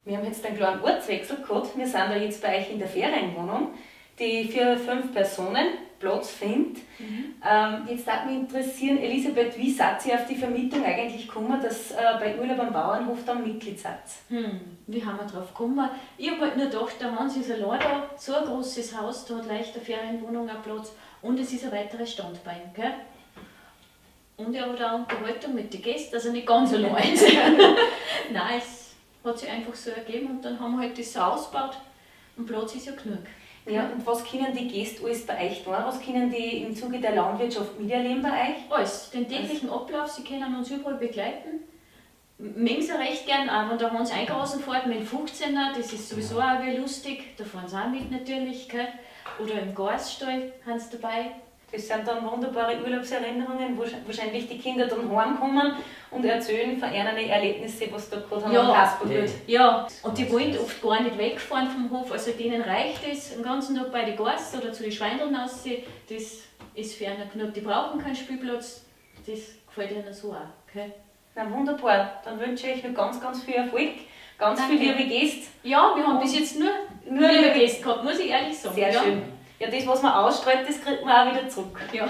Wir haben jetzt einen kleinen Ortswechsel gehabt. Wir sind da jetzt bei euch in der Ferienwohnung, die für 5 Personen Platz findet. Jetzt würde mich interessieren, Elisabeth, wie seid ihr auf die Vermietung eigentlich gekommen, dass bei Urlaub am Bauernhof dann Mitglied seid? Wie haben wir drauf gekommen? Ich habe halt nur gedacht, der Hans ist allein da, so ein großes Haus, da hat leicht eine Ferienwohnung einen Platz und es ist ein weiteres Standbein. Gell? Und er hat auch Unterhaltung mit den Gästen, also nicht ganz allein. Nein, es hat sich einfach so ergeben und dann haben wir halt das so ausgebaut und Platz ist ja genug. Ja, und was können die Gäste alles bei euch tun? Was können die im Zuge der Landwirtschaft miterleben bei euch? Alles, den täglichen Ablauf, sie können uns überall begleiten. Mögen sie recht gern, auch wenn der Hans einkaufen fährt mit dem 15er, das ist sowieso auch wieder lustig, da fahren sie auch mit natürlich. Gell? Oder im Gasstall haben sie dabei. Das sind dann wunderbare Urlaubserinnerungen, wo wahrscheinlich die Kinder dann heimkommen und erzählen von ihren Erlebnissen, was da gerade am Kasper wird. Ja, und die wollen oft gar nicht wegfahren vom Hof, also denen reicht es, den ganzen Tag bei den Gästen oder zu den Schweindeln aussehen, das ist für einen genug. Die brauchen keinen Spielplatz, das gefällt ihnen so auch. Okay? Na wunderbar, dann wünsche ich euch noch ganz, ganz viel Erfolg, ganz Danke. viele liebe Gäste. Ja, wir haben bis jetzt nur liebe Gäste gehabt, muss ich ehrlich sagen. Sehr schön. Ja, das, was man ausstrahlt, das kriegt man auch wieder zurück. Ja.